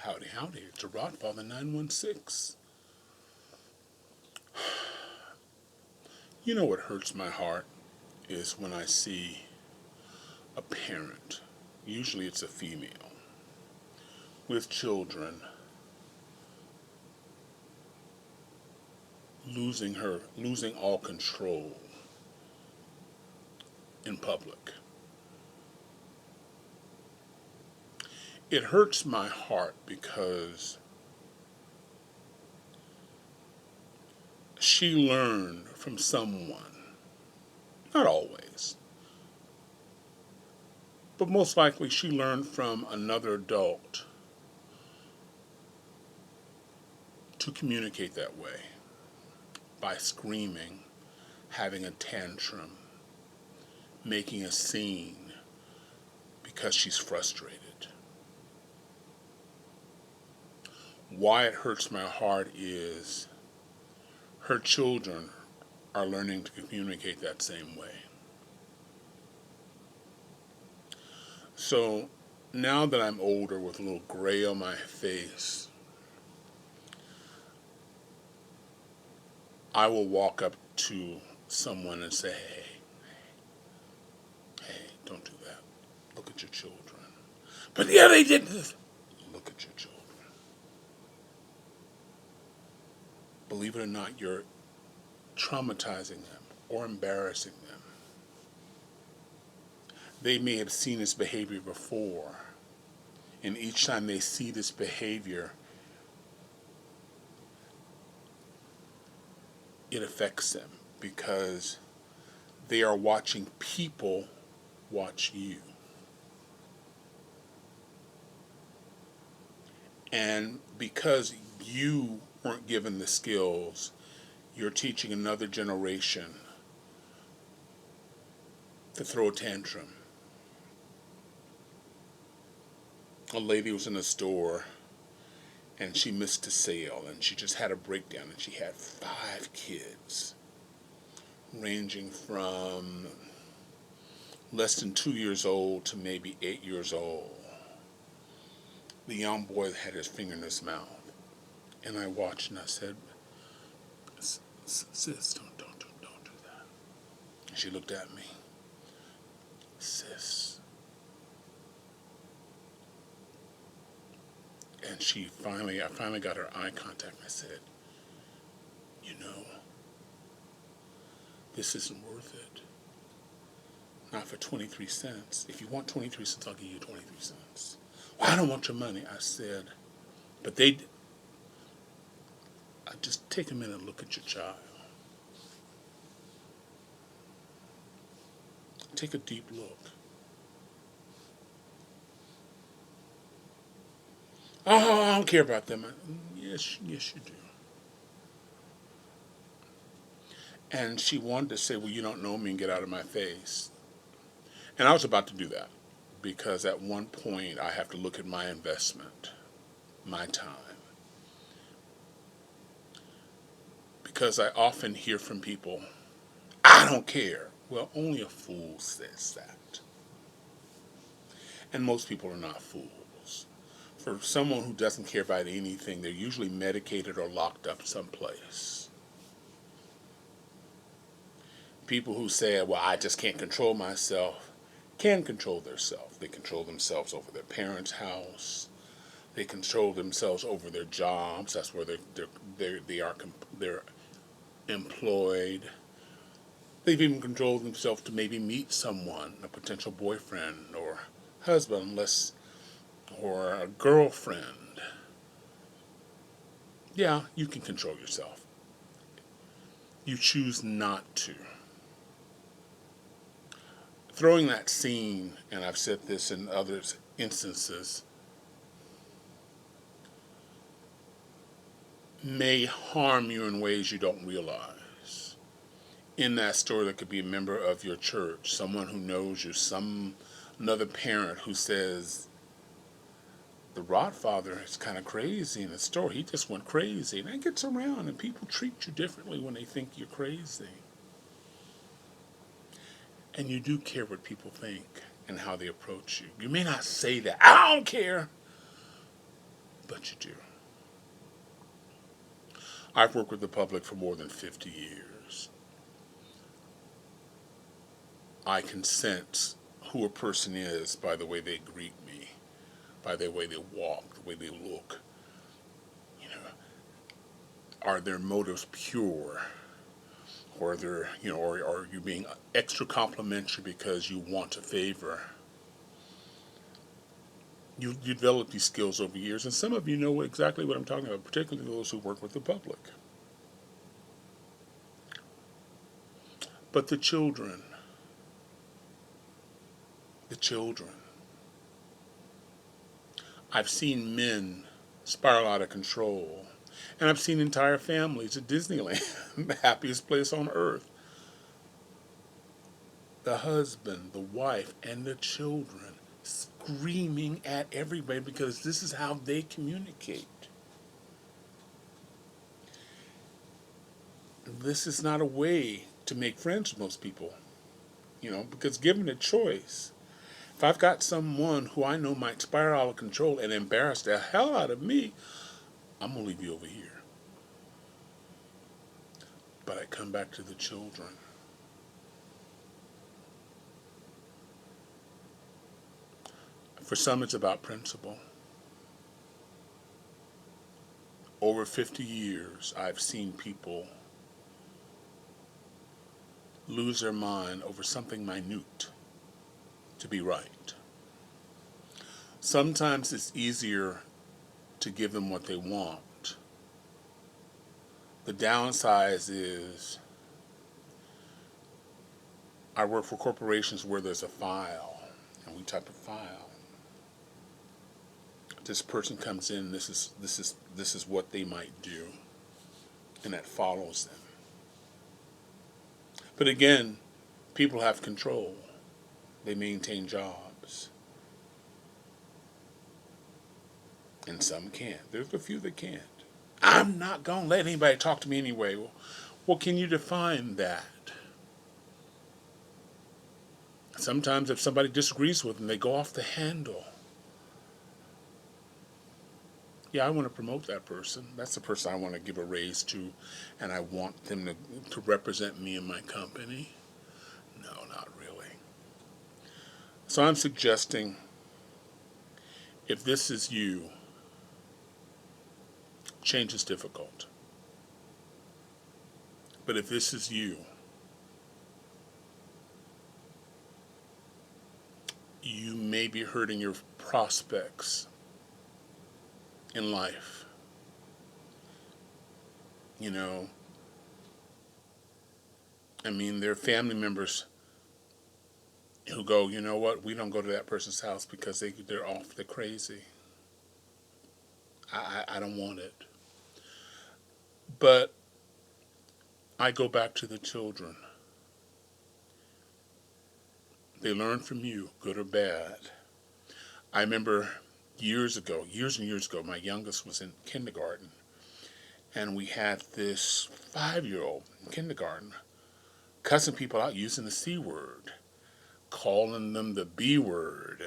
Howdy, howdy. It's a Rodfather 916. You know what hurts my heart is when I see a parent, usually it's a female, with children losing all control in public. It hurts my heart because she learned from someone, not always, but most likely she learned from another adult to communicate that way by screaming, having a tantrum, making a scene because she's frustrated. Why it hurts my heart is her children are learning to communicate that same way. So now that I'm older with a little gray on my face, I will walk up to someone and say, hey, don't do that. Look at your children. But yeah, they did this. Look at your children. Believe it or not, you're traumatizing them or embarrassing them. They may have seen this behavior before, and each time they see this behavior, it affects them because they are watching people watch you. And because you weren't given the skills, you're teaching another generation to throw a tantrum. A lady was in a store and she missed a sale and she just had a breakdown and she had 5 kids ranging from less than 2 years old to maybe 8 years old. The young boy had his finger in his mouth. And I watched and I said, sis, don't do that. And she looked at me. Sis. And I finally got her eye contact. I said, you know, this isn't worth it. Not for 23 cents. If you want 23 cents, I'll give you 23 cents. Well, I don't want your money. I said, but just take a minute and look at your child. Take a deep look. Oh, I don't care about them. Yes, you do. And she wanted to say, well, you don't know me and get out of my face. And I was about to do that because at one point I have to look at my investment, my time. Because I often hear from people, I don't care. Well, only a fool says that. And most people are not fools. For someone who doesn't care about anything, they're usually medicated or locked up someplace. People who say, well, I just can't control myself, can control themselves. They control themselves over their parents' house. They control themselves over their jobs. That's where they're employed. They've even controlled themselves to maybe meet someone, a potential boyfriend or husband, or a girlfriend. Yeah, you can control yourself. You choose not to. Throwing that scene, and I've said this in other instances, may harm you in ways you don't realize. In that story, there could be a member of your church, someone who knows you, another parent who says, the Rodfather is kind of crazy in the story. He just went crazy. And that gets around, and people treat you differently when they think you're crazy. And you do care what people think and how they approach you. You may not say that, I don't care. but you do. I've worked with the public for more than 50 years. I can sense who a person is by the way they greet me, by the way they walk, the way they look. You know, are their motives pure? Or they're, or are you being extra complimentary because you want a favor? You develop these skills over years, and some of you know exactly what I'm talking about, particularly those who work with the public. But the children, the children. I've seen men spiral out of control, and I've seen entire families at Disneyland, the happiest place on earth. The husband, the wife, and the children screaming at everybody because this is how they communicate. This is not a way to make friends with most people, because given a choice, if I've got someone who I know might spiral out of control and embarrass the hell out of me, I'm going to leave you over here. But I come back to the children. For some, it's about principle. Over 50 years, I've seen people lose their mind over something minute to be right. Sometimes it's easier to give them what they want. The downside is I work for corporations where there's a file, and we type a file. This person comes in, this is what they might do, and that follows them. But again, people have control. They maintain jobs. And some can't. There's a few that can't. I'm not going to let anybody talk to me anyway. Well, can you define that? Sometimes if somebody disagrees with them, they go off the handle. Yeah, I want to promote that person. That's the person I want to give a raise to, and I want them to represent me in my company. No, not really. So I'm suggesting, if this is you, change is difficult. But if this is you, you may be hurting your prospects in life. There are family members who go, you know what, we don't go to that person's house because they're off, they're crazy. I don't want it. But I go back to the children. They learn from you, good or bad. I remember years and years ago, my youngest was in kindergarten, and we had this 5-year-old in kindergarten cussing people out using the C word, calling them the B word,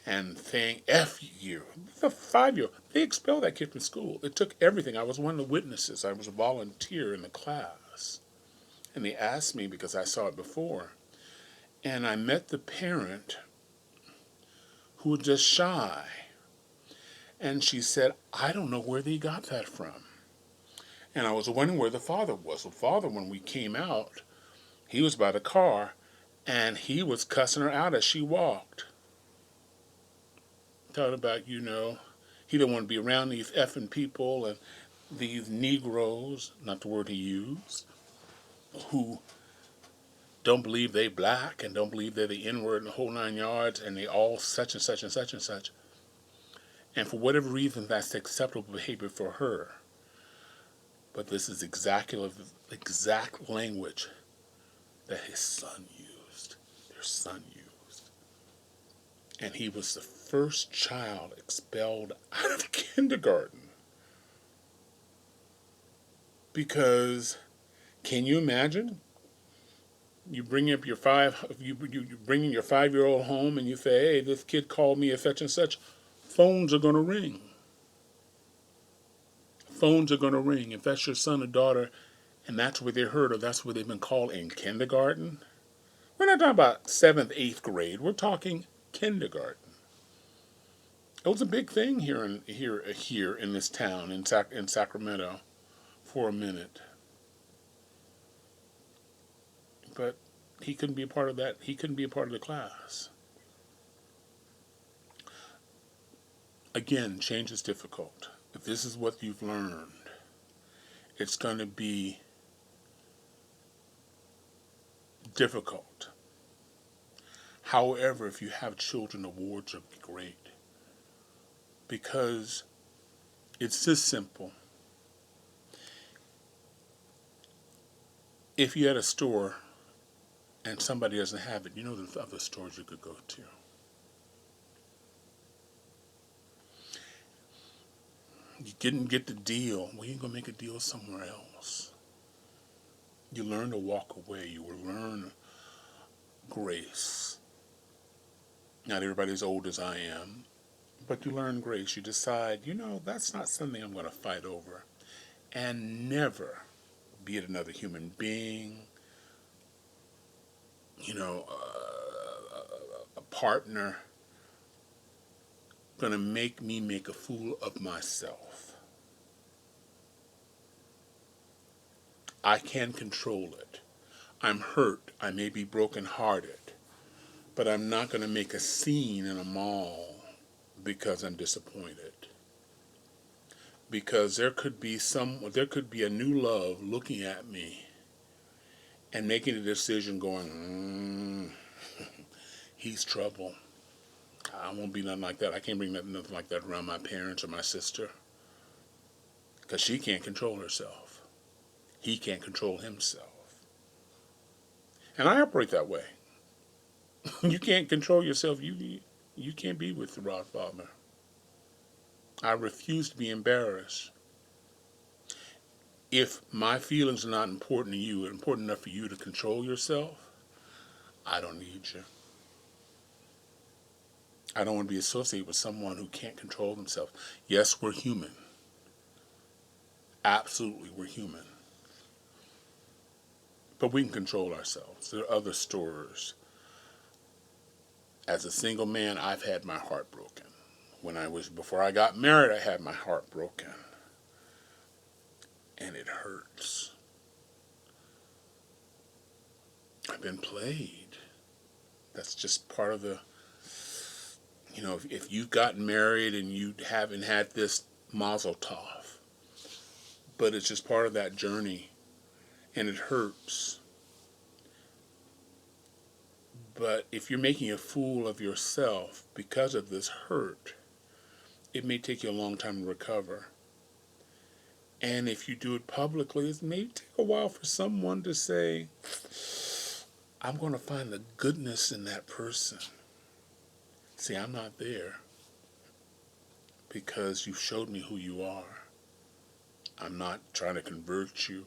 and saying F you. The 5-year-old. They expelled that kid from school. It took everything. I was one of the witnesses. I was a volunteer in the class. And they asked me because I saw it before. And I met the parent who was just shy. And she said, I don't know where they got that from. And I was wondering where the father was. The father, when we came out, he was by the car, and he was cussing her out as she walked. Talking about, he didn't want to be around these effing people and these Negroes, not the word he used, who don't believe they black and don't believe they're the N-word in the whole 9 yards, and they all such and such and such and such. And for whatever reason, that's acceptable behavior for her. But this is exactly the exact language that his son used, their son used. And he was the first child expelled out of kindergarten. Because, can you imagine? You bring up you bringing your 5-year-old home and you say, hey, this kid called me a such and such. Phones are going to ring. Phones are going to ring. If that's your son or daughter, and that's what they heard, or that's what they've been called in kindergarten. We're not talking about seventh, eighth grade. We're talking kindergarten. It was a big thing here in this town in Sacramento for a minute. But he couldn't be a part of that. He couldn't be a part of the class. Again, change is difficult. If this is what you've learned, it's going to be difficult. However, if you have children, awards would be great. Because it's this simple. If you had a store and somebody doesn't have it, you know there's other stores you could go to. You didn't get the deal. Well, you're going to make a deal somewhere else. You learn to walk away. You will learn grace. Not everybody's as old as I am, but you learn grace. You decide, that's not something I'm going to fight over. And never, be it another human being, a partner, going to make me make a fool of myself. I can control it. I'm hurt. I may be brokenhearted. But I'm not going to make a scene in a mall because I'm disappointed. Because there could be a new love looking at me and making a decision going, he's trouble. I won't be nothing like that. I can't bring nothing like that around my parents or my sister. Because she can't control herself. He can't control himself. And I operate that way. You can't control yourself. You can't be with the Rod Father. I refuse to be embarrassed. If my feelings are not important to you, important enough for you to control yourself, I don't need you. I don't want to be associated with someone who can't control themselves. Yes, we're human. Absolutely, we're human. But we can control ourselves. There are other stories. As a single man, I've had my heart broken. Before I got married, I had my heart broken. And it hurts. I've been played. That's just part of the, if you've gotten married and you haven't had this mazel tov, but it's just part of that journey, and it hurts. But if you're making a fool of yourself because of this hurt, it may take you a long time to recover. And if you do it publicly, it may take a while for someone to say, I'm going to find the goodness in that person. See, I'm not there because you showed me who you are. I'm not trying to convert you.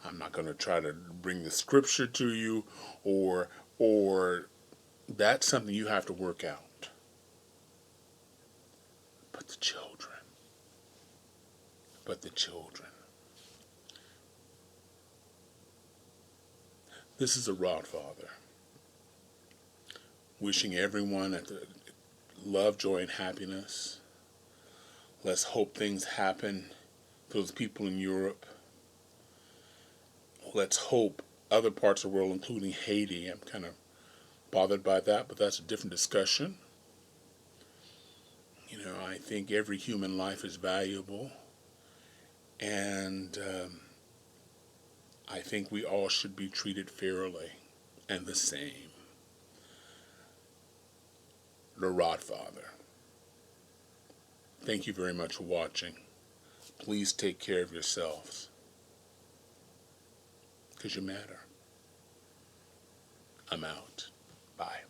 I'm not going to try to bring the scripture to you or that's something you have to work out. But the children. This is a Rod Father wishing everyone love, joy, and happiness. Let's hope things happen for those people in Europe. Let's hope other parts of the world, including Haiti. I'm kind of bothered by that, but that's a different discussion. I think every human life is valuable, and I think we all should be treated fairly and the same. The Rod Father. Thank you very much for watching. Please take care of yourselves, because you matter. I'm out. Bye.